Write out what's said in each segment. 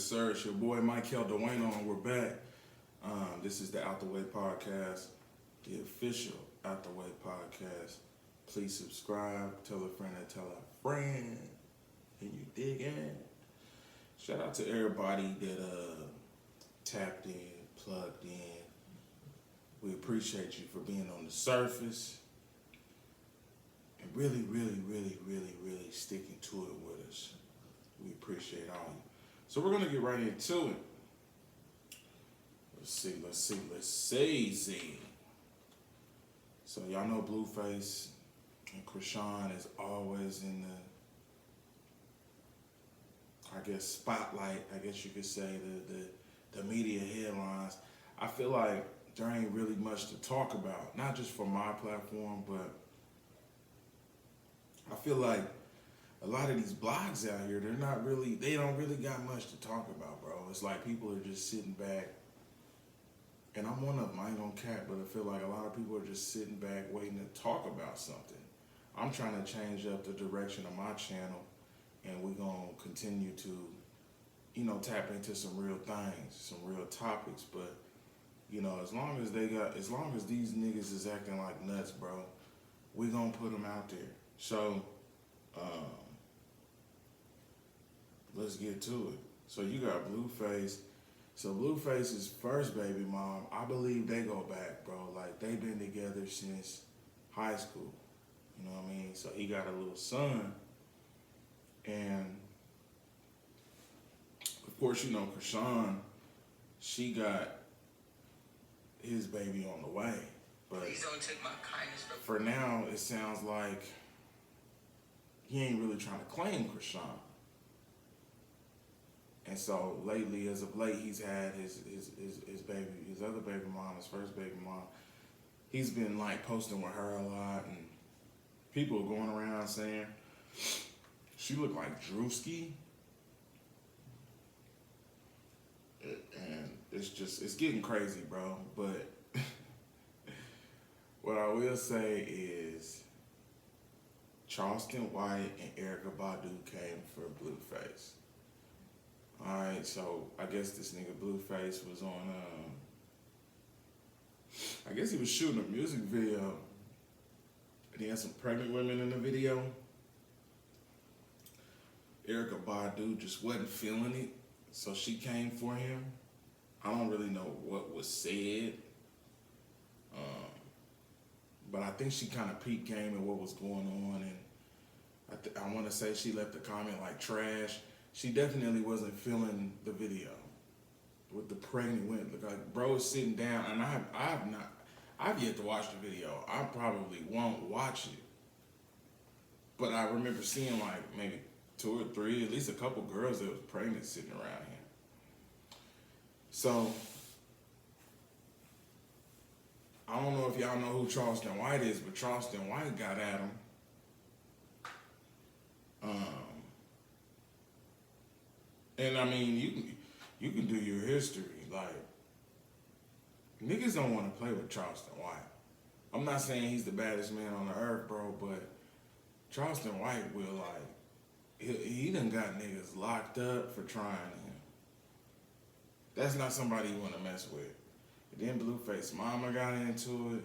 sir. It's your boy Michael Dueno, and we're back. This is the Out the Way podcast, the official Out the Way podcast. Please subscribe, tell a friend, and tell a friend. Can you dig in? Shout out to everybody that tapped in, plugged in. We appreciate you for being on the surface and really sticking to it with us. We appreciate all you. So we're gonna get right into it. Let's see. So y'all know Blueface and Krishan is always in the, I guess, spotlight. I guess you could say the media headlines. I feel like there ain't really much to talk about, not just for my platform, but I feel like a lot of these blogs out here, they don't really got much to talk about, bro. It's like people are just sitting back, and I'm one of them, I ain't gonna cap, but I feel like a lot of people are just sitting back waiting to talk about something. I'm trying to change up the direction of my channel, and we're gonna continue to, tap into some real things, some real topics, but as long as these niggas is acting like nuts, bro, we gonna put them out there. So, let's get to it. So you got Blueface. So Blueface's first baby mom, I believe they go back, bro. Like, they've been together since high school. You know what I mean? So he got a little son. And, of course, Krishan, she got his baby on the way. But please don't take my kindness for now, it sounds like he ain't really trying to claim Krishan. And so lately, as of late, he's had his other baby mom, his first baby mom. He's been like posting with her a lot, and people are going around saying she looked like druski. And it's getting crazy, bro. But what I will say is Charleston White and Erykah Badu came for Blueface. Alright, so I guess this nigga Blueface was on, I guess he was shooting a music video, and he had some pregnant women in the video. Erykah Badu just wasn't feeling it, so she came for him. I don't really know what was said, but I think she kind of peeked game at what was going on, and I want to say she left a comment like trash. She definitely wasn't feeling the video with the pregnant women. Like, bro is sitting down, and I've yet to watch the video. I probably won't watch it. But I remember seeing like maybe 2 or 3, at least a couple girls that was pregnant sitting around here. So, I don't know if y'all know who Charleston White is, but Charleston White got at him. And I mean, you can do your history. Like, niggas don't want to play with Charleston White. I'm not saying he's the baddest man on the earth, bro, but Charleston White will, like, he done got niggas locked up for trying him. That's not somebody you want to mess with. And then Blueface mama got into it.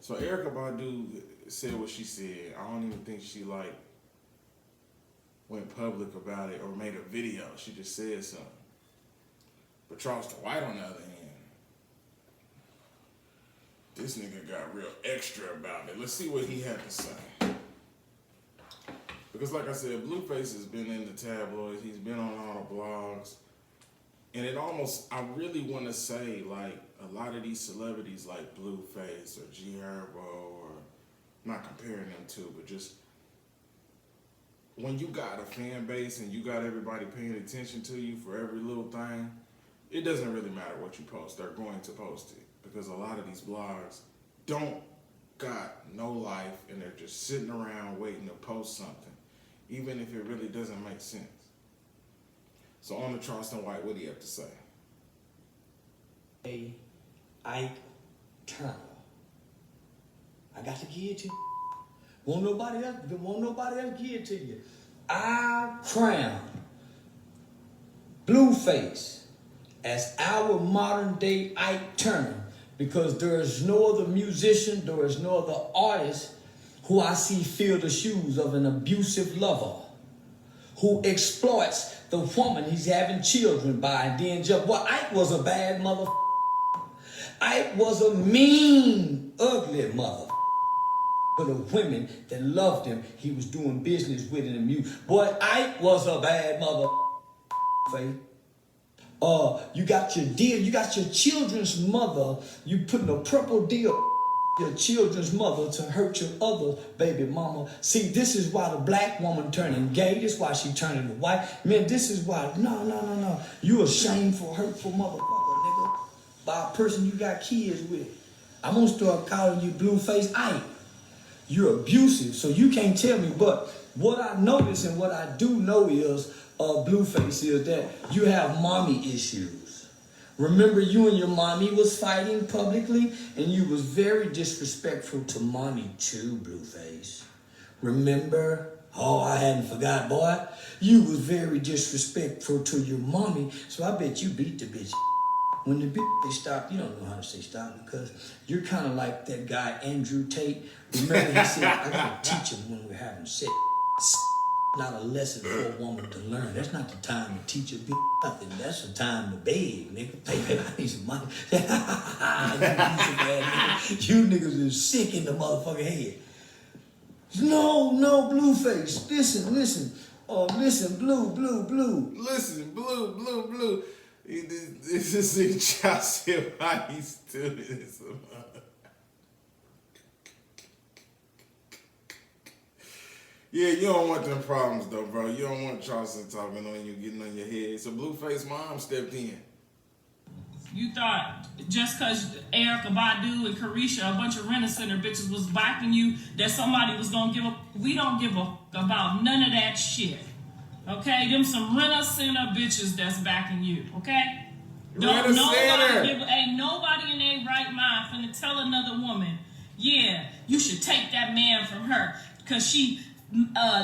So Erykah Badu said what she said. I don't even think she, like, went public about it or made a video. She just said something. But Charleston White, on the other hand, this nigga got real extra about it. Let's see what he had to say. Because like I said, Blueface has been in the tabloids. He's been on all the blogs. And I really want to say, like, a lot of these celebrities like Blueface or G Herbo, or not comparing them to, but just when you got a fan base and you got everybody paying attention to you for every little thing, it doesn't really matter what you post. They're going to post it, because a lot of these blogs don't got no life, and they're just sitting around waiting to post something, even if it really doesn't make sense. So on the Charleston White, what do you have to say? Hey, Ike Turner. I got to give it to you. Won't nobody else give it to you. I crown Blueface as our modern day Ike Turner, because there is no other musician, there is no other artist who I see fill the shoes of an abusive lover who exploits the woman he's having children by and then just, well, Ike was a bad mother. Ike was a mean, ugly mother. For the women that loved him, he was doing business with in the music. Boy, Ike was a bad mother. You got your deal, you got your children's mother, you putting a purple deal your children's mother to hurt your other baby mama. See, this is why the black woman turning gay. This is why she turning white. Man, this is why, no. You a shameful, hurtful motherfucker, nigga. By a person you got kids with. I'm gonna start calling you Blueface Ike. You're abusive, so you can't tell me. But what I notice and what I do know is, Blueface, is that you have mommy issues. Remember, you and your mommy was fighting publicly, and you was very disrespectful to mommy too, Blueface. Remember? Oh, I hadn't forgot, boy. You was very disrespectful to your mommy, so I bet you beat the bitch. When the bitch they stop, you don't know how to say stop because you're kind of like that guy Andrew Tate. Remember, he said, I gotta teach him when we're having sex. Not a lesson for a woman to learn. That's not the time to teach a bitch nothing. That's the time to beg, nigga. Hey, I need some money. You niggas is sick in the motherfucking head. No, Blueface. Listen. Listen, blue. Listen, blue. This is in Chelsea. Why he's doing this? Yeah, you don't want them problems though, bro. You don't want Charleston talking on you, getting on your head. So Blueface mom stepped in. You thought just because Erykah Badu and Carisha, a bunch of Rent-A-Center bitches, was backing you, that somebody was going to give up? We don't give a about none of that shit. Okay? Them some Rent-A-Center bitches that's backing you. Okay? Ain't nobody in their right mind finna tell another woman, yeah, you should take that man from her because she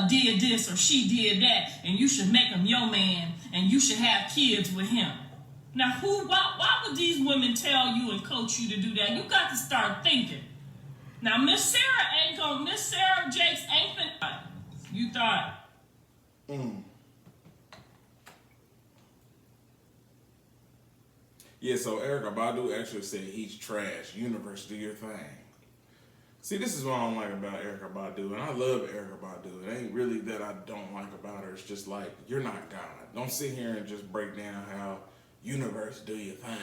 did this or she did that, and you should make him your man, and you should have kids with him. Now, why would these women tell you and coach you to do that? You got to start thinking. Now, Miss Sarah Jakes ain't finna. You thought. Yeah, so Erykah Badu actually said he's trash. Universe, do your thing. See, this is what I don't like about Erykah Badu, and I love Erykah Badu. It ain't really that I don't like about her. It's just like, you're not God. Don't sit here and just break down how universe do your thing,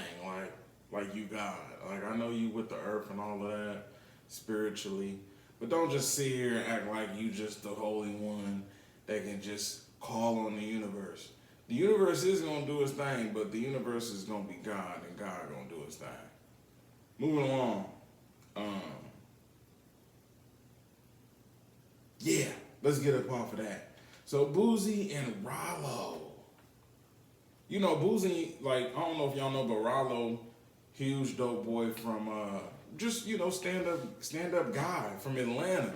like you God. Like, I know you with the earth and all of that, spiritually, but don't just sit here and act like you just the holy one that can just call on the universe. The universe is going to do its thing, but the universe is going to be God, and God going to do his thing. Moving along. Yeah, let's get up off of that. So Boosie and Rollo. You know, Boosie, like, I don't know if y'all know, but Rollo, huge dope boy from just, you know, stand up guy from Atlanta.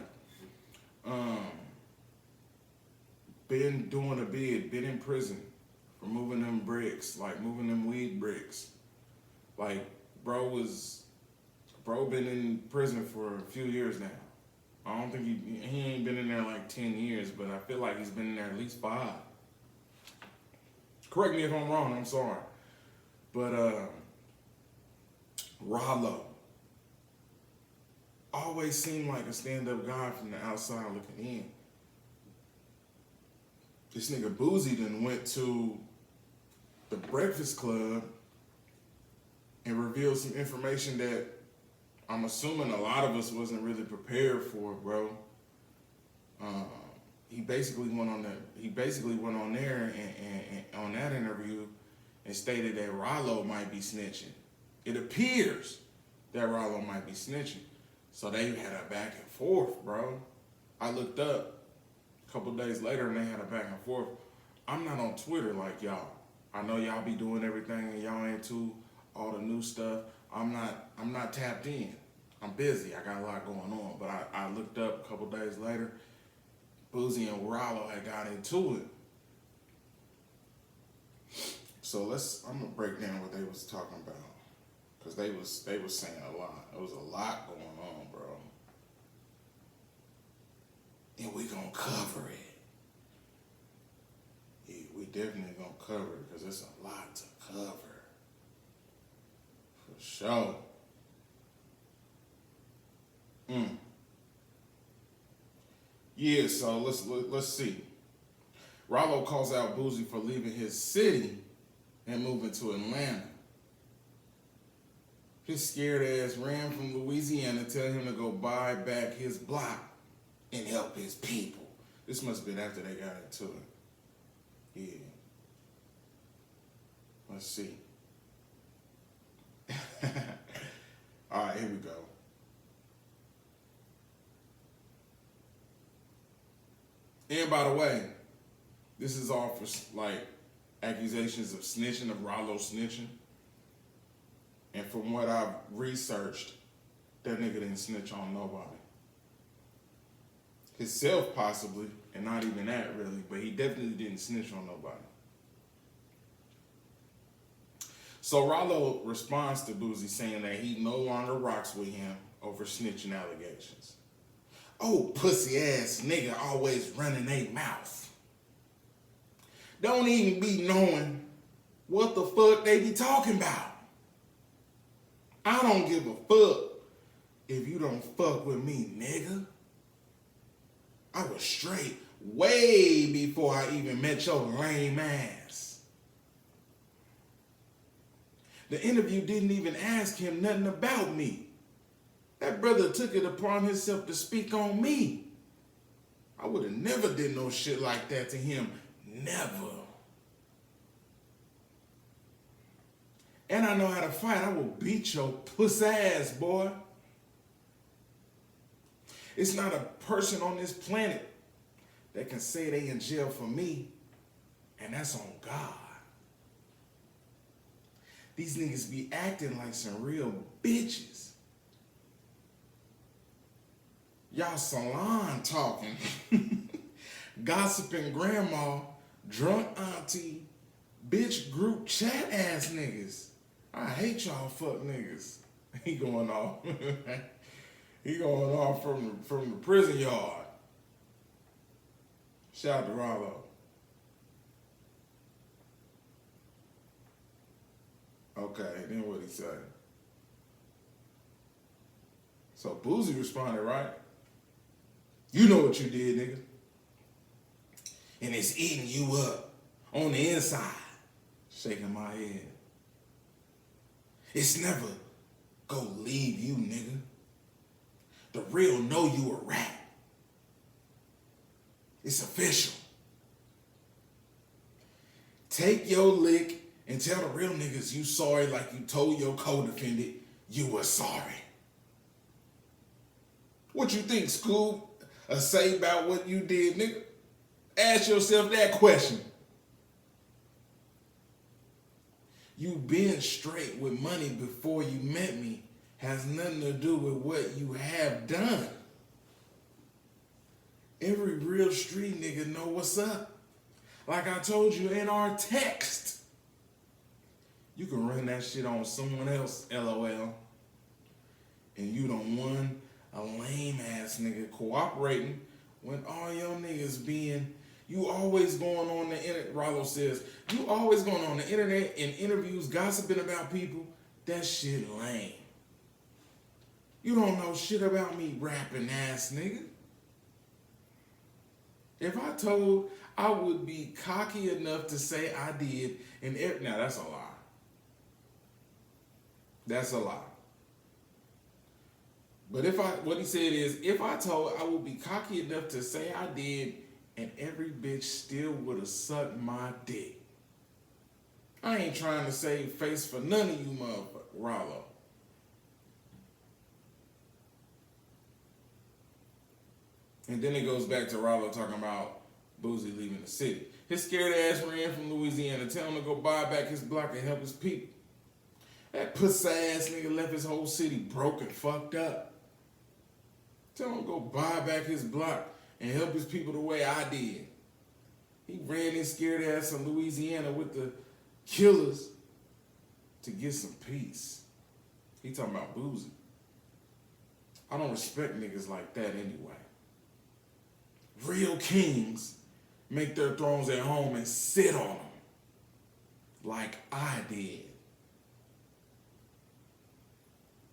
Been doing a bid, been in prison for moving them bricks, like moving them weed bricks. Like, bro been in prison for a few years now. I don't think he ain't been in there like 10 years, but I feel like he's been in there at least 5. Correct me if I'm wrong, I'm sorry. But Rollo always seemed like a stand-up guy from the outside looking in. This nigga Boosie done went to the Breakfast Club and revealed some information that I'm assuming a lot of us wasn't really prepared for, bro. He basically went on there and on that interview and stated that Rollo might be snitching. It appears that Rollo might be snitching. So they had a back and forth, bro. I looked up a couple days later and they had a back and forth. I'm not on Twitter like y'all. I know y'all be doing everything and y'all into all the new stuff. I'm not tapped in. I'm busy. I got a lot going on. But I looked up a couple days later. Boosie and Rollo had got into it. So I'm gonna break down what they was talking about. Cause they was saying a lot. There was a lot going on, bro. And we gonna cover it. Yeah, we definitely gonna cover it because it's a lot to cover. For sure. Yeah, so let's see. Rollo calls out Boosie for leaving his city and moving to Atlanta. His scared ass ran from Louisiana, tell him to go buy back his block and help his people. This must have been after they got into it. Yeah. Let's see. All right, here we go. And by the way, this is all for like accusations of snitching, of Rollo snitching. And from what I've researched, that nigga didn't snitch on nobody. Himself possibly, and not even that really, but he definitely didn't snitch on nobody. So Rollo responds to Boosie saying that he no longer rocks with him over snitching allegations. Oh, pussy ass nigga always running their mouth. Don't even be knowing what the fuck they be talking about. I don't give a fuck if you don't fuck with me, nigga. I was straight way before I even met your lame ass. The interview didn't even ask him nothing about me. That brother took it upon himself to speak on me. I would have never did no shit like that to him. Never. And I know how to fight. I will beat your puss ass, boy. It's not a person on this planet that can say they in jail for me, and that's on God. These niggas be acting like some real bitches. Y'all salon talking, gossiping grandma, drunk auntie, bitch group chat ass niggas. I hate y'all fuck niggas. He going off. He going off from the prison yard. Shout out to Rollo. Okay, then what he say? So Boosie responded, right? You know what you did, nigga. And it's eating you up on the inside. Shaking my head. It's never gonna leave you, nigga. The real know you a rat. It's official. Take your lick and tell the real niggas you sorry like you told your co-defendant you were sorry. What you think, Scoob? Say about what you did, nigga? Ask yourself that question. You being straight with money before you met me has nothing to do with what you have done. Every real street nigga know what's up. Like I told you in our text. You can run that shit on someone else, LOL. And you done won a lame ass nigga cooperating when all your niggas being, you always going on the internet, Rollo says, you always going on the internet in interviews gossiping about people. That shit lame. You don't know shit about me rapping ass nigga. If I told I would be cocky enough to say I did, and now that's a lie. That's a lie. But what he said is, if I told I would be cocky enough to say I did, and every bitch still would have sucked my dick. I ain't trying to save face for none of you motherfuckers, Rollo. And then it goes back to Rollo talking about Boosie leaving the city. His scared ass ran from Louisiana, tell him to go buy back his block and help his people. That pussy ass nigga left his whole city broke and fucked up. Tell him to go buy back his block and help his people the way I did. He ran his scared ass in Louisiana with the killers to get some peace. He talking about Boozy. I don't respect niggas like that anyway. Real kings make their thrones at home and sit on them. Like I did.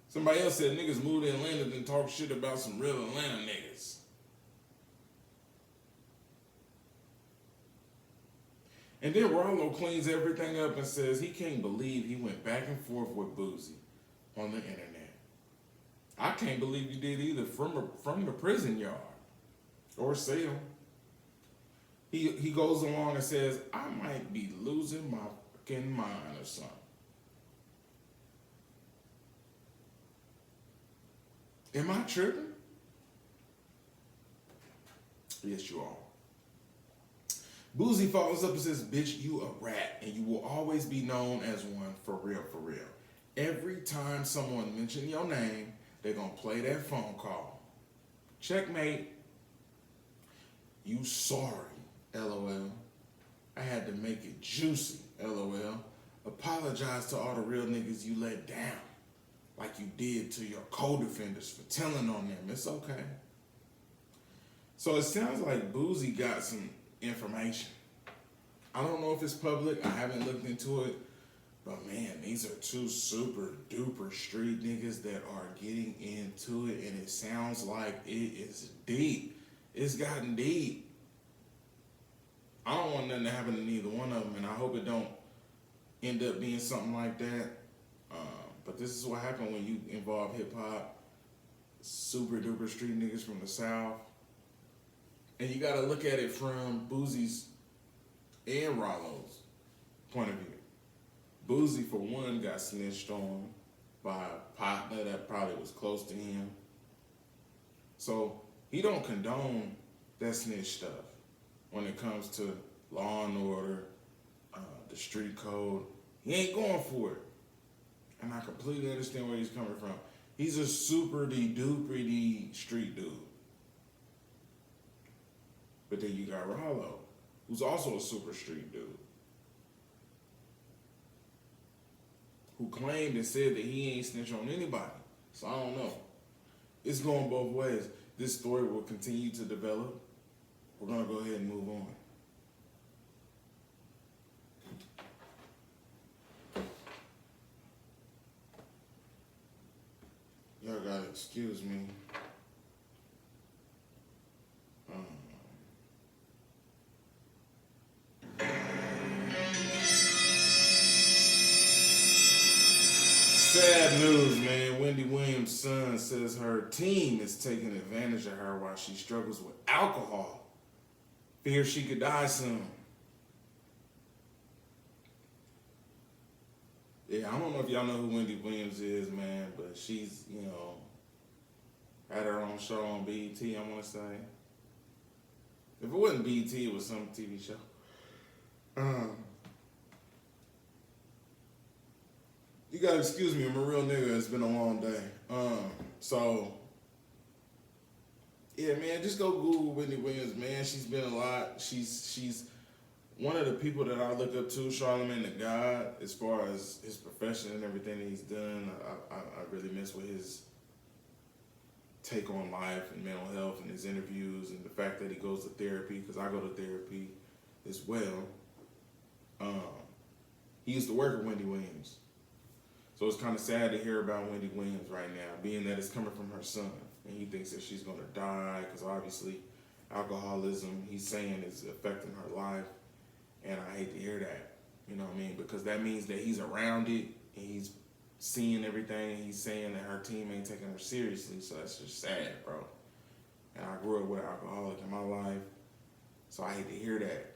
Somebody else said niggas moved to Atlanta and talk shit about some real Atlanta niggas. And then Rollo cleans everything up and says he can't believe he went back and forth with Boozy on the internet. I can't believe you did either from the prison yard or cell. He goes along and says, I might be losing my fucking mind or something. Am I tripping? Yes, you are. Boozy follows up and says, bitch, you a rat, and you will always be known as one for real, for real. Every time someone mentions your name, they're going to play that phone call. Checkmate. You sorry, LOL. I had to make it juicy, LOL. Apologize to all the real niggas you let down, like you did to your co-defenders for telling on them. It's okay. So it sounds like Boozy got some information. I don't know if it's public. I haven't looked into it. But man, these are two super duper street niggas that are getting into it, and it sounds like it is deep. It's gotten deep. I don't want nothing to happen to neither one of them, and I hope it don't end up being something like that. But this is what happened when you involve hip hop, super duper street niggas from the South. And you gotta look at it from Boozy's and Rollo's point of view. Boozy, for one, got snitched on by a partner that probably was close to him. So he don't condone that snitch stuff when it comes to law and order, the street code. He ain't going for it. And I completely understand where he's coming from. He's a super-duper street dude. But then you got Rollo, who's also a super street dude, who claimed and said that he ain't snitch on anybody. So I don't know. It's going both ways. This story will continue to develop. We're going to go ahead and move on. Y'all gotta excuse me. Sad news, man. Wendy Williams' son says her team is taking advantage of her while she struggles with alcohol. Fears she could die soon. Yeah, I don't know if y'all know who Wendy Williams is, man, but she's, had her own show on BET, I want to say. If it wasn't BET, it was some TV show. You gotta excuse me, I'm a real nigga. It's been a long day. Yeah, man, just go Google Wendy Williams, man. She's been a lot. She's one of the people that I look up to, Charlamagne the God, as far as his profession and everything that he's done. I really mess with his take on life and mental health and his interviews and the fact that he goes to therapy, because I go to therapy as well. He used to work with Wendy Williams. So it's kind of sad to hear about Wendy Williams right now, being that it's coming from her son. And he thinks that she's going to die because obviously alcoholism, he's saying, is affecting her life. And I hate to hear that, you know what I mean? Because that means that he's around it and he's seeing everything. And he's saying that her team ain't taking her seriously. So that's just sad, bro. And I grew up with an alcoholic in my life. So I hate to hear that,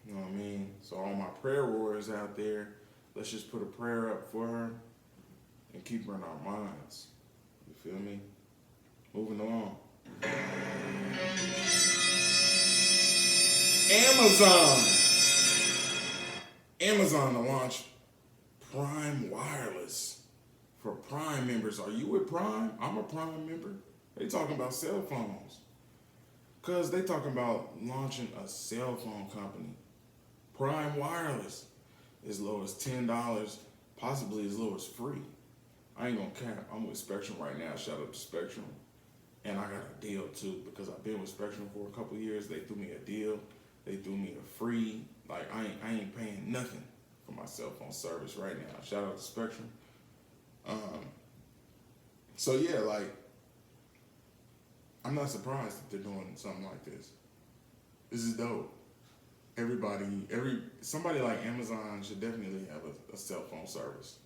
you know what I mean? So all my prayer warriors out there, let's just put a prayer up for her and keep her in our minds. You feel me? Moving along. Amazon to launch Prime Wireless for Prime members. Are you with Prime? I'm a Prime member. They talking about cell phones. Because they talking about launching a cell phone company. Prime Wireless. as low as $10, possibly as low as free. I ain't gonna cap. I'm with Spectrum right now. Shout out to Spectrum. And I got a deal too because I've been with Spectrum for a couple of years. They threw me a deal. They threw me a free. Like I ain't paying nothing for my cell phone service right now. Shout out to Spectrum. So yeah, like I'm not surprised that they're doing something like this. This is dope. Somebody like Amazon should definitely have a cell phone service.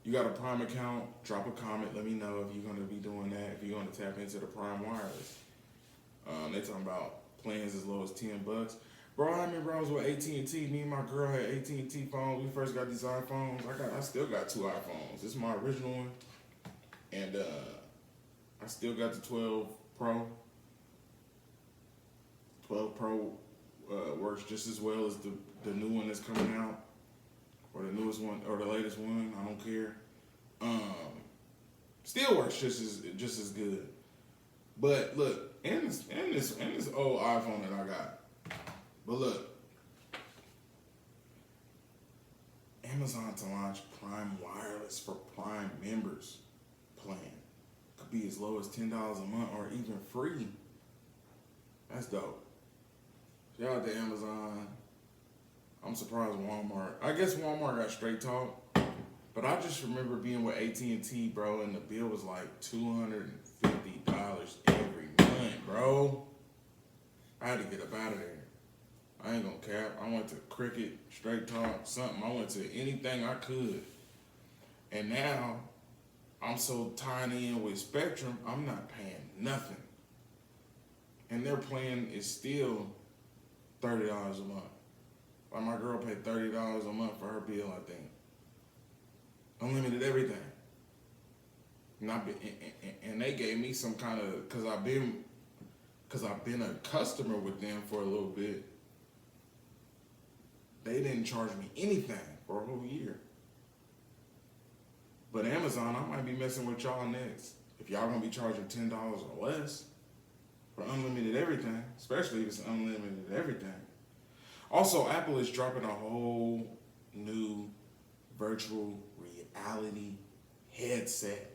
You got a Prime account, drop a comment, let me know if you're gonna be doing that, if you're gonna tap into the Prime wireless. They talking about plans as low as $10. Bro, I remember I was with AT&T. Me and my girl had AT&T phones. We first got these iPhones. I still got 2 iPhones. This is my original one. And I still got the 12 Pro. 12 Pro works just as well as the new one that's coming out. Or the newest one, or the latest one, I don't care. Still works just as good. But look, and this old iPhone that I got. But look, Amazon to launch Prime Wireless for Prime members plan could be as low as $10 a month or even free. That's dope. Shout out to Amazon. I'm surprised Walmart. I guess Walmart got straight talk, but I just remember being with AT&T, bro, and the bill was like $250 every month, bro. I had to get up out of there. I ain't gonna cap. I went to Cricket, Straight Talk, something. I went to anything I could. And now, I'm so tied in with Spectrum, I'm not paying nothing. And their plan is still $30 a month. Like my girl paid $30 a month for her bill, I think. Unlimited everything. And they gave me some kind of, cause I've been a customer with them for a little bit. They didn't charge me anything for a whole year. But Amazon, I might be messing with y'all next. If y'all gonna be charging $10 or less for unlimited everything, especially if it's unlimited everything. Also, Apple is dropping a whole new virtual reality headset.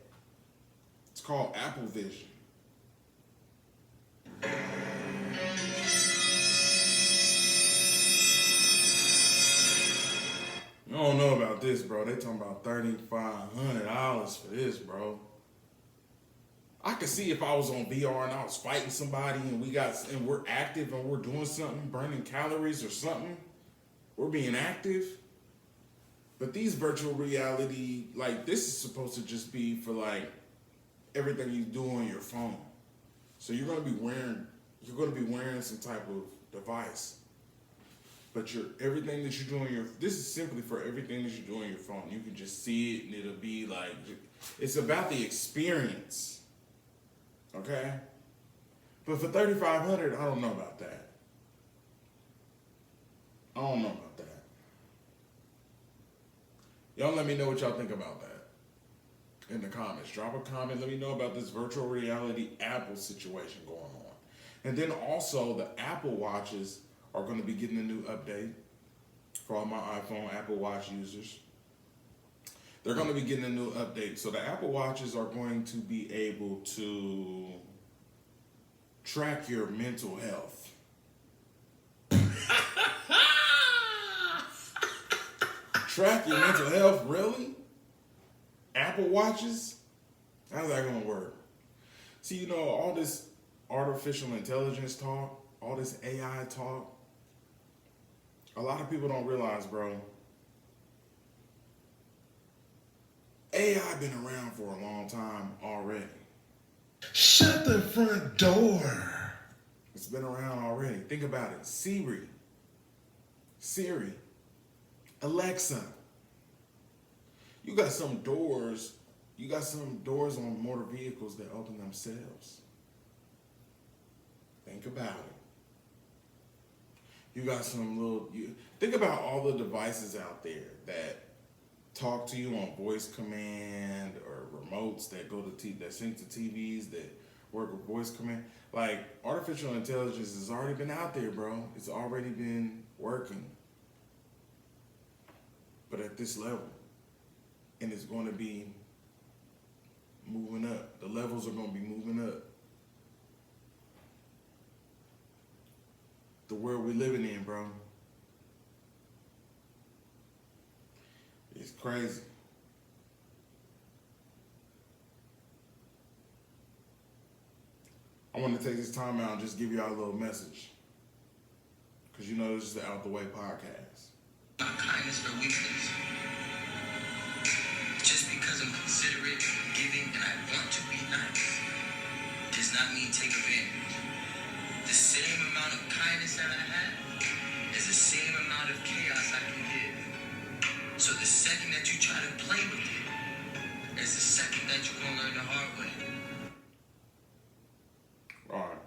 It's called Apple Vision. You don't know about this, bro. They talking about $3,500 for this, bro. I could see if I was on VR and I was fighting somebody and we're active and we're doing something, burning calories or something. We're being active. But these virtual reality, like this is supposed to just be for like everything you do on your phone. So you're gonna be wearing some type of device. But everything that you're doing this is simply for everything that you do on your phone. You can just see it and it'll be like, it's about the experience. Okay? But for $3,500, I don't know about that. I don't know about that. Y'all let me know what y'all think about that in the comments. Drop a comment. Let me know about this virtual reality Apple situation going on. And then also the Apple Watches are going to be getting a new update for all my iPhone Apple Watch users. They're going to be getting a new update. So the Apple Watches are going to be able to track your mental health. Track your mental health, really? Apple Watches? How's that going to work? See, you know, all this artificial intelligence talk, all this AI talk, a lot of people don't realize, bro, AI been around for a long time already. Shut the front door. It's been around already. Think about it. Siri, Alexa. You got some doors on motor vehicles that open themselves. Think about it. You got think about all the devices out there that talk to you on voice command or remotes that that sync to TVs that work with voice command. Like artificial intelligence has already been out there, bro. It's already been working. but at this level. And it's going to be moving up. The levels are going to be moving up. The world we're living in, bro. It's crazy. I want to take this time out and just give y'all a little message. Because you know this is the Out the Way podcast. My kindness or weakness. Just because I'm considerate, giving, and I want to be nice, does not mean take advantage. The same amount of kindness that I have is the same amount of chaos I can give. So the second that you try to play with it is the second that you're going to learn the hard way. All right.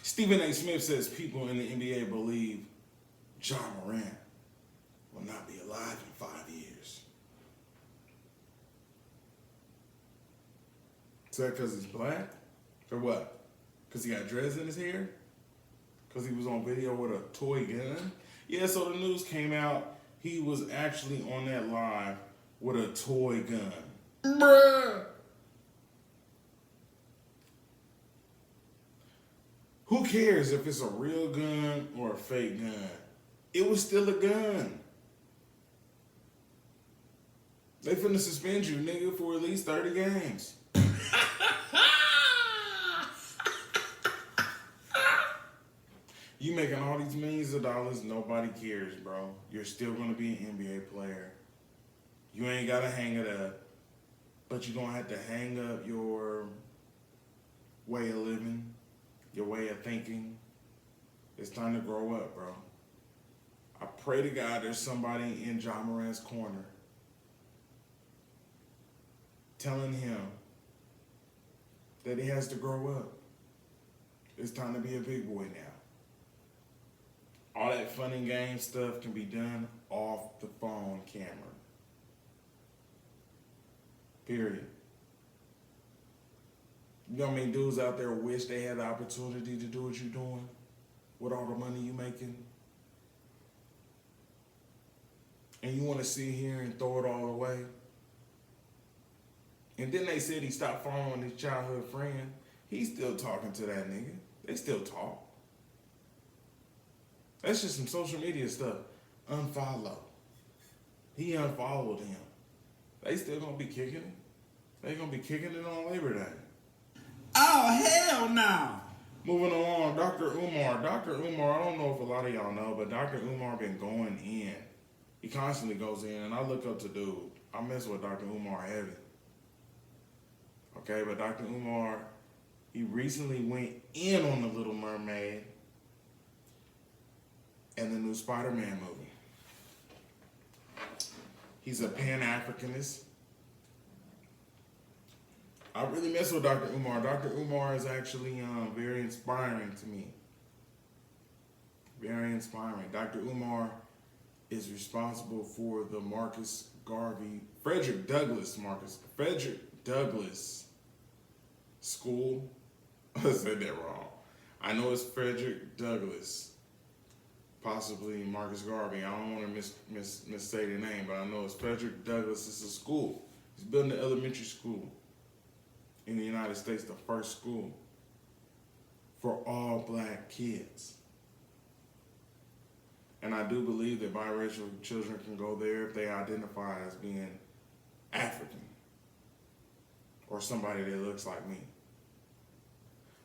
Stephen A. Smith says people in the NBA believe Ja Morant will not be alive in 5 years. Is that because he's black? Or what? Because he got dreads in his hair? Because he was on video with a toy gun? Yeah, so the news came out. He was actually on that live with a toy gun. Bruh! Who cares if it's a real gun or a fake gun? It was still a gun. They finna suspend you, nigga, for at least 30 games. You making all these millions of dollars, nobody cares, bro. You're still gonna be an NBA player. You ain't gotta hang it up, but you're gonna have to hang up your way of living, your way of thinking. It's time to grow up, bro. I pray to God there's somebody in Ja Morant's corner telling him that he has to grow up. It's time to be a big boy now. All that fun and game stuff can be done off the phone camera. Period. You know how many dudes out there wish they had the opportunity to do what you're doing with all the money you making? And you want to sit here and throw it all away? And then they said he stopped following his childhood friend. He's still talking to that nigga. They still talk. That's just some social media stuff. Unfollow. He unfollowed him. They still gonna be kicking it. They gonna be kicking it on Labor Day. Oh, hell no. Moving along, Dr. Umar. Dr. Umar, I don't know if a lot of y'all know, but Dr. Umar been going in. He constantly goes in, and I look up to dude. I mess with Dr. Umar heavy. Okay, but Dr. Umar, he recently went in on The Little Mermaid and the new Spider-Man movie. He's a Pan-Africanist. I really mess with Dr. Umar. Dr. Umar is actually very inspiring to me. Very inspiring. Dr. Umar is responsible for the Frederick Douglass School. I said that wrong. I know it's Frederick Douglass. Possibly Marcus Garvey. I don't want to missay the name, but I know it's Frederick Douglass. It's a school. He's building an elementary school in the United States, the first school for all black kids. And I do believe that biracial children can go there if they identify as being African or somebody that looks like me.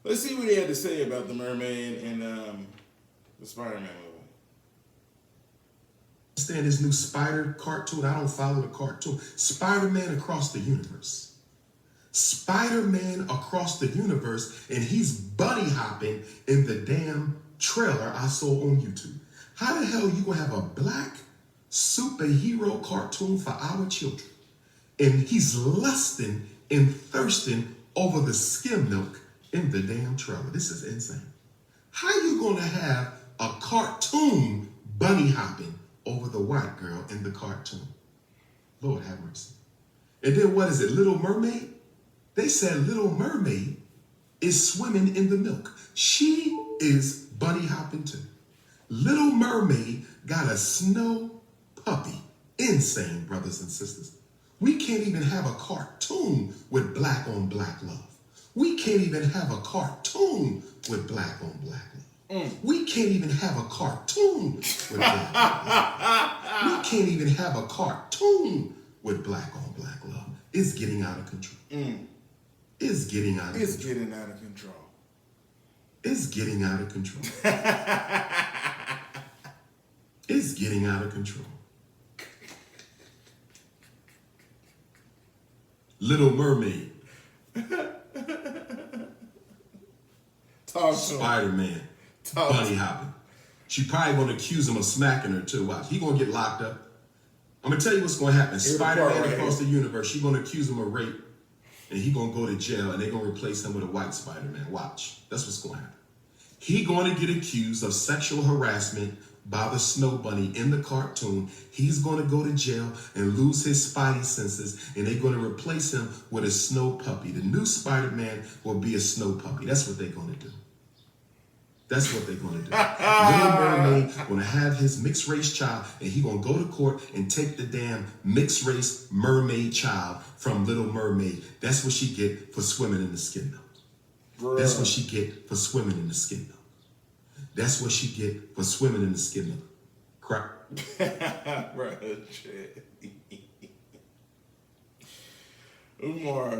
Let's see what he had to say about the mermaid and the Spider-Man movie. Understand this new Spider cartoon? I don't follow the cartoon. Spider-Man Across the Universe. Spider-Man Across the Universe, and he's bunny hopping in the damn trailer I saw on YouTube. How the hell are you gonna have a black superhero cartoon for our children? And he's lusting and thirsting over the skim milk in the damn trailer. This is insane. How you gonna have a cartoon bunny hopping over the white girl in the cartoon? Lord have mercy. And then what is it, Little Mermaid? They said Little Mermaid is swimming in the milk. She is bunny hopping too. Little Mermaid got a snow puppy. Insane, brothers and sisters. We can't even have a cartoon with black on black love. We can't even have a cartoon with black on black love. We can't even have a cartoon with black on black love. We can't even have a cartoon with black on black love. It's getting out of control. It's getting out of It's control. getting out of control. It's getting out of control. It's getting out of control. Little Mermaid, Talk to him. Spider-Man, Talk bunny hopping. She probably gonna accuse him of smacking her too. Watch, he gonna get locked up. I'm gonna tell you what's gonna happen. Here's the Spider-Man part right across here. the universe, she gonna accuse him of rape, and he gonna go to jail, and they gonna replace him with a white Spider-Man. Watch, that's what's gonna happen. He gonna get accused of sexual harassment by the snow bunny in the cartoon. He's gonna go to jail and lose his spidey senses, and they're gonna replace him with a snow puppy. The new Spider-Man will be a snow puppy. That's what they're gonna do. That's what they're gonna do. Little Mermaid gonna have his mixed race child, and he gonna go to court and take the damn mixed race mermaid child from Little Mermaid. That's what she get for swimming in the skin milk. That's what she get for swimming in the skin milk. That's what she get for swimming in the skin milk. Crap. Bro, shit. Umar.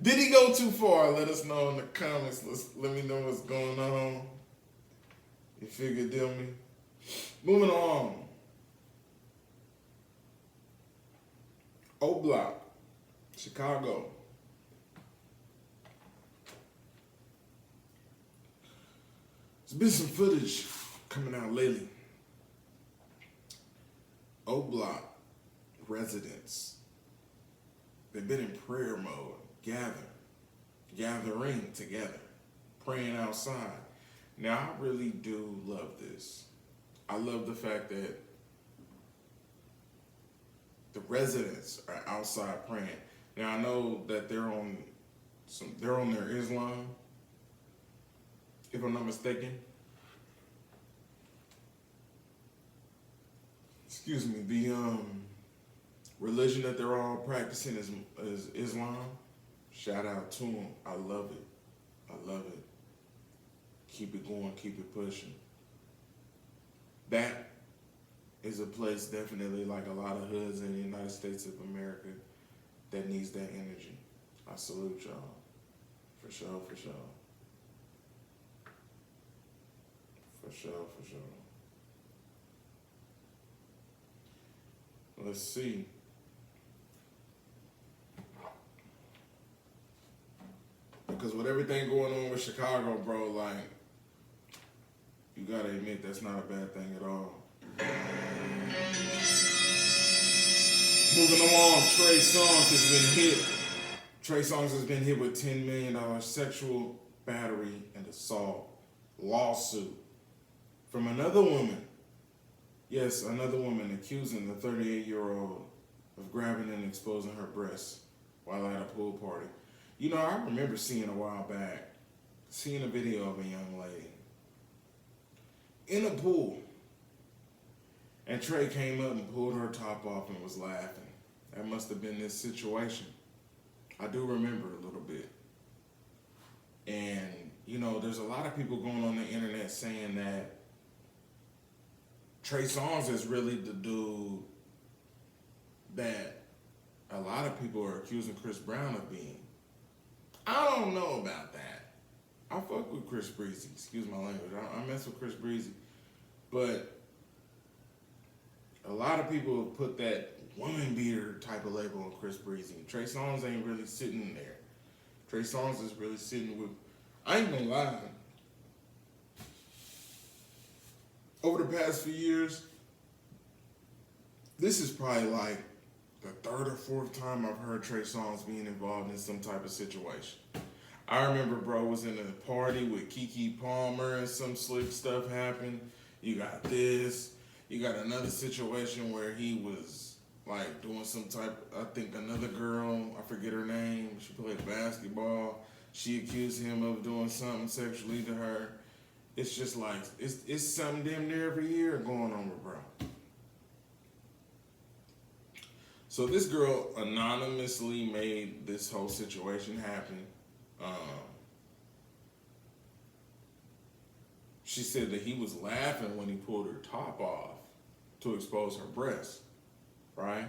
Did he go too far? Let us know in the comments. Let me know what's going on. You figured, deal me. Moving on. O Block, Chicago. There's been some footage coming out lately. O Block residents, they've been in prayer mode, gathering together, praying outside. Now, I really do love this. I love the fact that the residents are outside praying. Now, I know that they're on their Islam, if I'm not mistaken. Excuse me, the religion that they're all practicing is Islam. Shout out to them. I love it. I love it. Keep it going, keep it pushing. That is a place definitely like a lot of hoods in the United States of America that needs that energy. I salute y'all. For sure, for sure. For sure, for sure. Let's see. Because with everything going on with Chicago, bro, like, you gotta admit that's not a bad thing at all. Moving along, Trey Songz has been hit. Trey Songz has been hit with $10 million sexual battery and assault lawsuit from another woman. Yes, another woman accusing the 38-year-old of grabbing and exposing her breasts while at a pool party. You know, I remember seeing a while back, seeing a video of a young lady in a pool. And Trey came up and pulled her top off and was laughing. That must have been this situation. I do remember a little bit. And, you know, there's a lot of people going on the internet saying that Trey Songz is really the dude that a lot of people are accusing Chris Brown of being. I don't know about that. I fuck with Chris Breezy. Excuse my language. I mess with Chris Breezy. But a lot of people have put that woman beater type of label on Chris Breezy. Trey Songz ain't really sitting there. Trey Songz is really sitting with, I ain't gonna lie. Over the past few years, this is probably like the third or fourth time I've heard Trey Songz being involved in some type of situation. I remember bro was in a party with Keke Palmer and some slick stuff happened. You got this. You got another situation where he was like doing some type, I think another girl, I forget her name, she played basketball. She accused him of doing something sexually to her. It's just like, it's something damn near every year going on with bro. So this girl anonymously made this whole situation happen. She said that he was laughing when he pulled her top off to expose her breasts, right?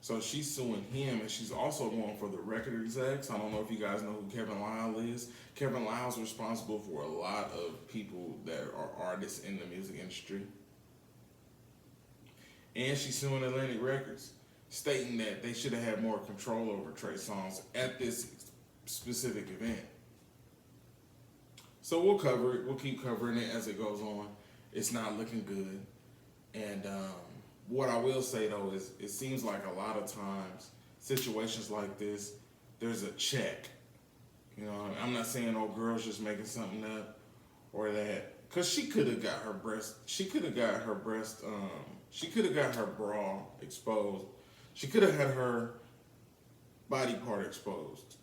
So she's suing him, and she's also going for the record execs. I don't know if you guys know who Kevin Lyle is. Kevin Lyle's responsible for a lot of people that are artists in the music industry. And she's suing Atlantic Records, stating that they should have had more control over Trey Songz at this specific event. So we'll cover it. We'll keep covering it as it goes on. It's not looking good. And what I will say, though, is it seems like a lot of times, situations like this, there's a check. You know, I'm not saying, oh, girl's just making something up or that. Because she could have got her breast, she could have got her bra exposed. She could have had her body part exposed.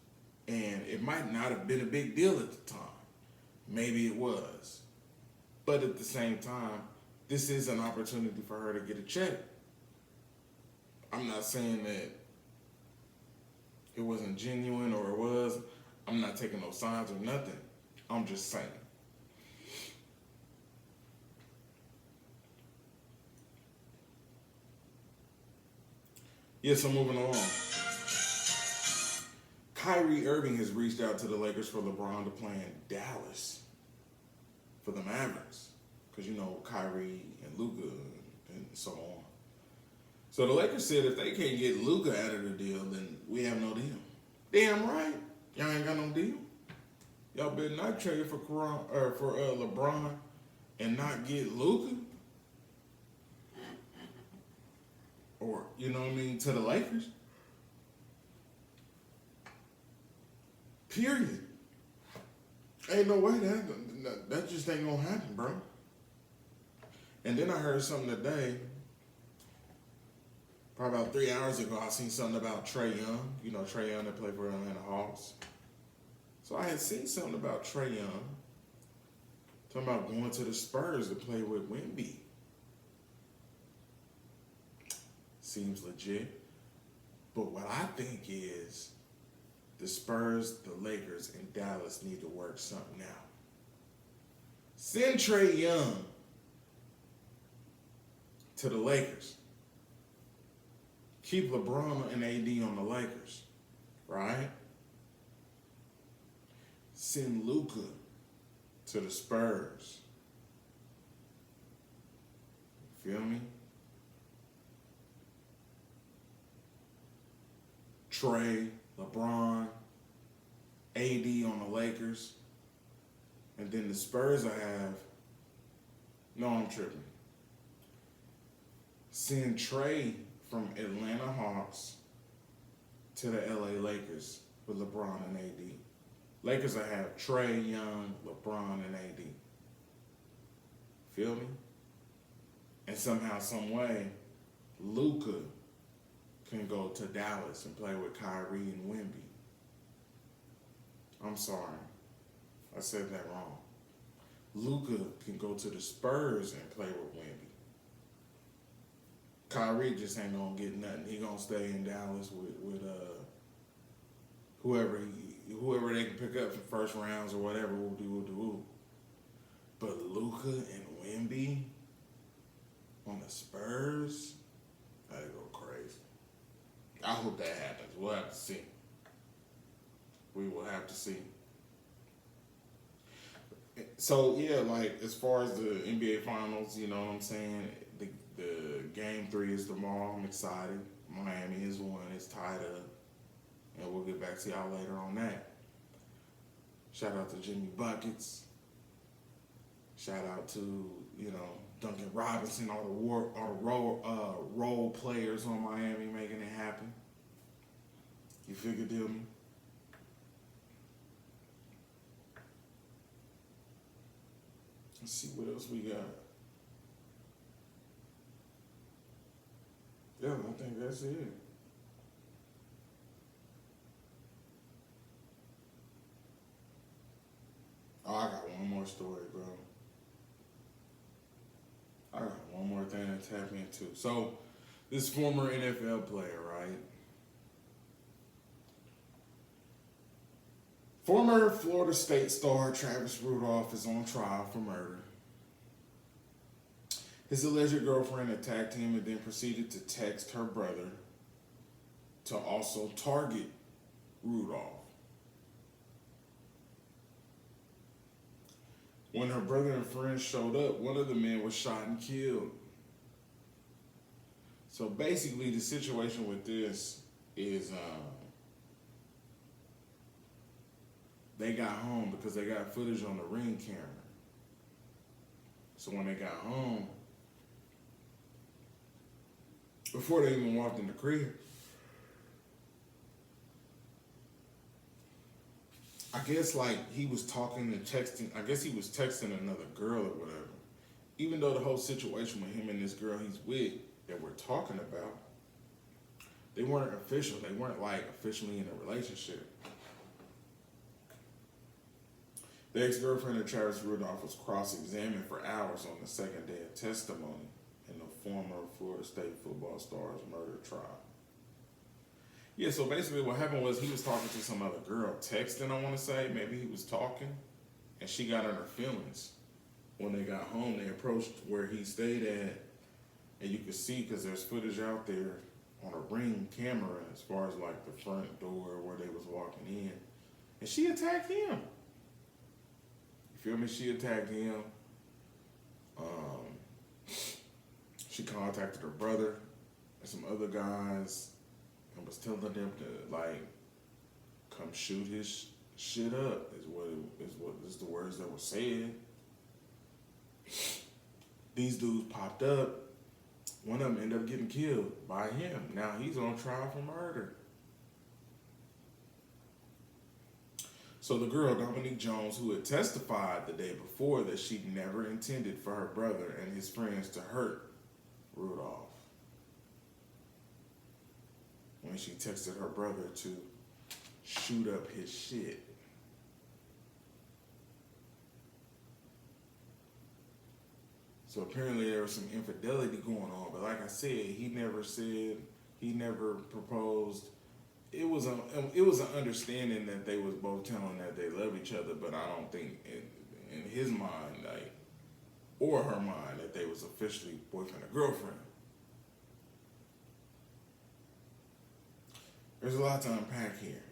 And it might not have been a big deal at the time. Maybe it was. But at the same time, this is an opportunity for her to get a check. I'm not saying that it wasn't genuine or it was. I'm not taking no sides or nothing. I'm just saying. Yeah, so moving along. Kyrie Irving has reached out to the Lakers for LeBron to play in Dallas for the Mavericks. Because, you know, Kyrie and Luka and so on. So the Lakers said if they can't get Luka out of the deal, then we have no deal. Damn right. Y'all ain't got no deal. Y'all better not trade for LeBron and not get Luka. Or, you know what I mean, to the Lakers. Period. Ain't no way that just ain't gonna happen, bro. And then I heard something today, probably about 3 hours ago, I seen something about Trae Young. You know, Trae Young that played for Atlanta Hawks. So I had seen something about Trae Young, talking about going to the Spurs to play with Wemby. Seems legit. But what I think is the Spurs, the Lakers, and Dallas need to work something out. Send Trae Young to the Lakers. Keep LeBron and AD on the Lakers, right? Send Luka to the Spurs. Feel me? Trae, LeBron, AD on the Lakers. And then the Spurs I have, no, I'm tripping. Send Trae from Atlanta Hawks to the LA Lakers with LeBron and AD. Lakers I have Trae, Young, LeBron, and AD. Feel me? And somehow, some way, Luka can go to Dallas and play with Kyrie and Wemby. I'm sorry. I said that wrong. Luka can go to the Spurs and play with Wemby. Kyrie just ain't gonna get nothing. He gonna stay in Dallas with whoever they can pick up for first rounds or whatever. We'll do. But Luka and Wemby on the Spurs, that'd go crazy. I hope that happens. We'll have to see. We will have to see. So yeah, like as far as the NBA Finals, you know what I'm saying? The game 3 is tomorrow. I'm excited. Miami is won. It's tied up. And we'll get back to y'all later on that. Shout out to Jimmy Buckets. Shout out to, you know, Duncan Robinson, all the role players on Miami making it happen. You figure, deal me? Let's see what else we got. Yeah, I think that's it. more story, bro. I got one more thing to tap into. So, this former NFL player, right? Former Florida State star Travis Rudolph is on trial for murder. His alleged girlfriend attacked him and then proceeded to text her brother to also target Rudolph. When her brother and friends showed up, one of the men was shot and killed. So basically, the situation with this is they got home because they got footage on the Ring camera. So when they got home, before they even walked in the crib, I guess like he was talking and texting. I guess he was texting another girl or whatever. Even though the whole situation with him and this girl he's with that we're talking about, they weren't official. They weren't like officially in a relationship. The ex-girlfriend of Travis Rudolph was cross-examined for hours on the second day of testimony in the former Florida State football star's murder trial. Yeah, so basically what happened was he was talking to some other girl, texting, I want to say. Maybe he was talking, and she got on her feelings. When they got home, they approached where he stayed at, and you could see, because there's footage out there on a Ring camera as far as like the front door where they was walking in, and she attacked him. You feel me? She attacked him. She contacted her brother and some other guys and was telling them to like come shoot his shit up. Is the words that were said. These dudes popped up. One of them ended up getting killed by him. Now he's on trial for murder. So the girl, Dominique Jones, who had testified the day before that she never intended for her brother and his friends to hurt Rudolph, when she texted her brother to shoot up his shit. So apparently there was some infidelity going on, but like I said, he never proposed. It was an understanding that they was both telling that they love each other, but I don't think in his mind, like, or her mind, that they was officially boyfriend and girlfriend. There's a lot to unpack here.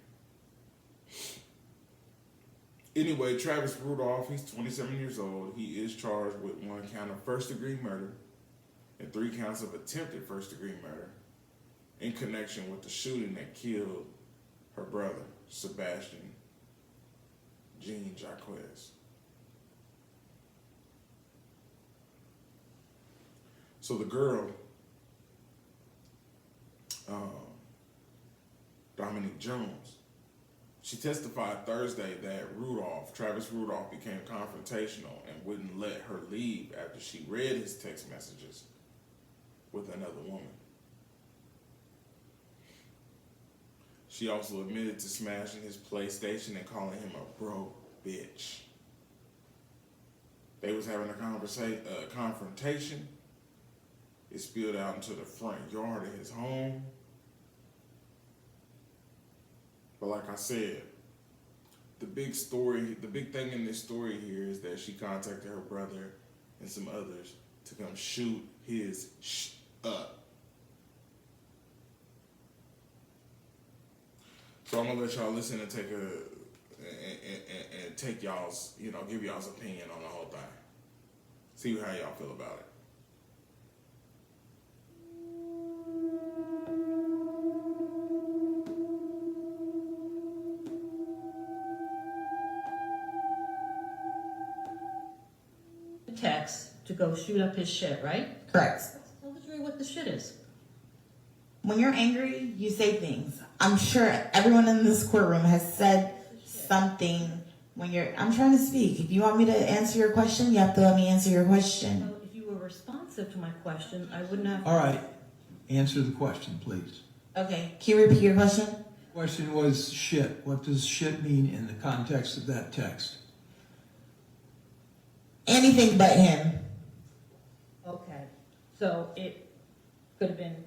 Anyway, Travis Rudolph, he's 27 years old. He is charged with 1 count of first-degree murder and 3 counts of attempted first-degree murder in connection with the shooting that killed her brother, Sebastian Jean Jacquez. So the girl, Dominique Jones, she testified Thursday that Travis Rudolph became confrontational and wouldn't let her leave after she read his text messages with another woman. She also admitted to smashing his PlayStation and calling him a broke bitch. They was having a confrontation. It spilled out into the front yard of his home. But like I said, the big thing in this story here is that she contacted her brother and some others to come shoot his up. So I'm gonna let y'all listen and take y'all's, give y'all's opinion on the whole thing. See how y'all feel about it. Text to go shoot up his shit, right? Correct. Tell the jury what the shit is. When you're angry, you say things. I'm sure everyone in this courtroom has said something when you're... I'm trying to speak. If you want me to answer your question, you have to let me answer your question. Well, if you were responsive to my question, I wouldn't have... All right. Answer the question, please. Okay. Can you repeat your question? The question was shit. What does shit mean in the context of that text? Anything but him. Okay. So it could have been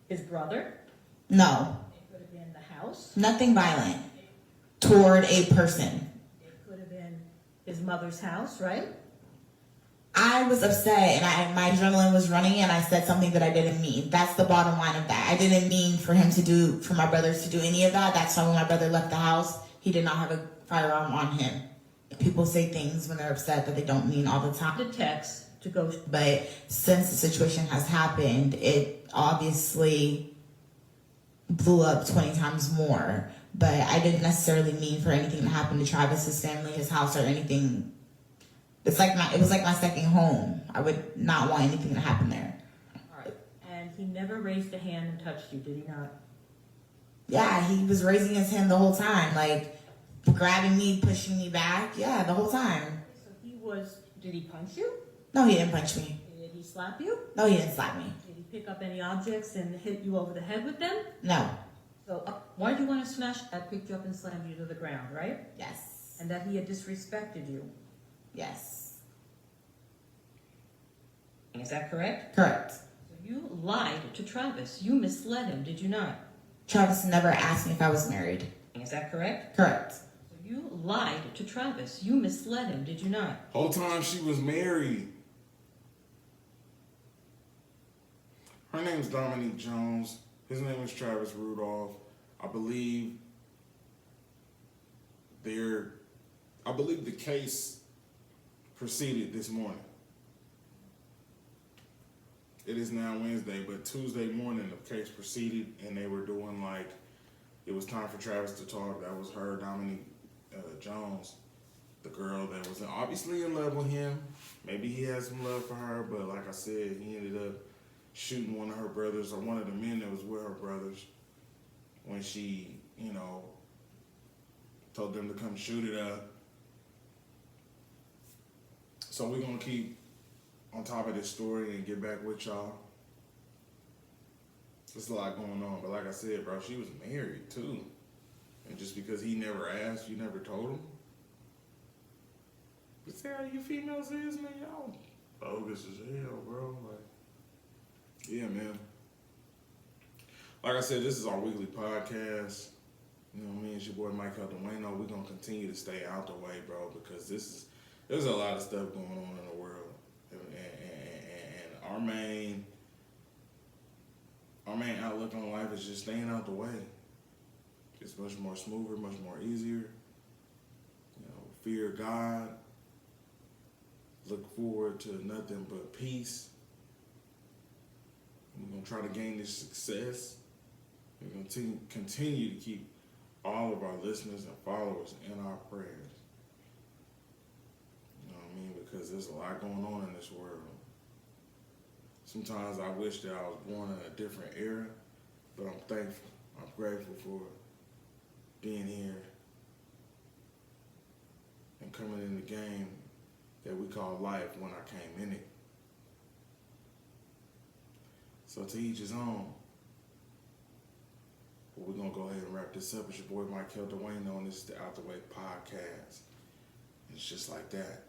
his brother. No. It could have been the house. Nothing violent toward a person. It could have been his mother's house, right? I was upset and my adrenaline was running and I said something that I didn't mean. That's the bottom line of that. I didn't mean for my brothers to do any of that. That's why when my brother left the house, he did not have a firearm on him. People say things when they're upset that they don't mean all the time. The text to go. But since the situation has happened, it obviously blew up 20 times more. But I didn't necessarily mean for anything to happen to Travis's family, his house, or anything. It was like my second home. I would not want anything to happen there. All right. And he never raised a hand and touched you, did he not? Yeah, he was raising his hand the whole time, like grabbing me, pushing me back. Yeah, the whole time. So did he punch you? No, he didn't punch me. Did he slap you? No, he didn't slap me. Did he pick up any objects and hit you over the head with them? No. So why did you want to smash that, picked you up and slammed you to the ground, right? Yes. And that he had disrespected you. Yes. Is that correct? Correct. So you lied to Travis. You misled him, did you not? Travis never asked me if I was married. Is that correct? Correct. So you lied to Travis. You misled him, did you not? Whole time she was married. Her name's Dominique Jones. His name is Travis Rudolph. I believe the case proceeded this morning. It is now Wednesday, but Tuesday morning the case proceeded, and they were doing it was time for Travis to talk. That was her, Dominique Jones, the girl that was obviously in love with him. Maybe he had some love for her, but like I said, he ended up shooting one of her brothers, or one of the men that was with her brothers, when she, told them to come shoot it up. So we're going to keep on top of this story and get back with y'all. There's a lot going on, but like I said, bro, she was married too. And just because he never asked, you never told him? But see how you females is, man, y'all bogus as hell, bro. Yeah, man. Like I said, this is our weekly podcast. You know, me and your boy Michael Dueno, we're going to continue to stay out the way, bro, because there's a lot of stuff going on in the world. And our main outlook on life is just staying out the way. It's much more smoother, much more easier. Fear God. Look forward to nothing but peace. We're going to try to gain this success. We're going to continue to keep all of our listeners and followers in our prayers. You know what I mean? Because there's a lot going on in this world. Sometimes I wish that I was born in a different era, but I'm thankful. I'm grateful for being here and coming in the game that we call life when I came in it. So to each his own. But we're going to go ahead and wrap this up. It's your boy Michael Dueno, and this is the Out the Way podcast. It's just like that.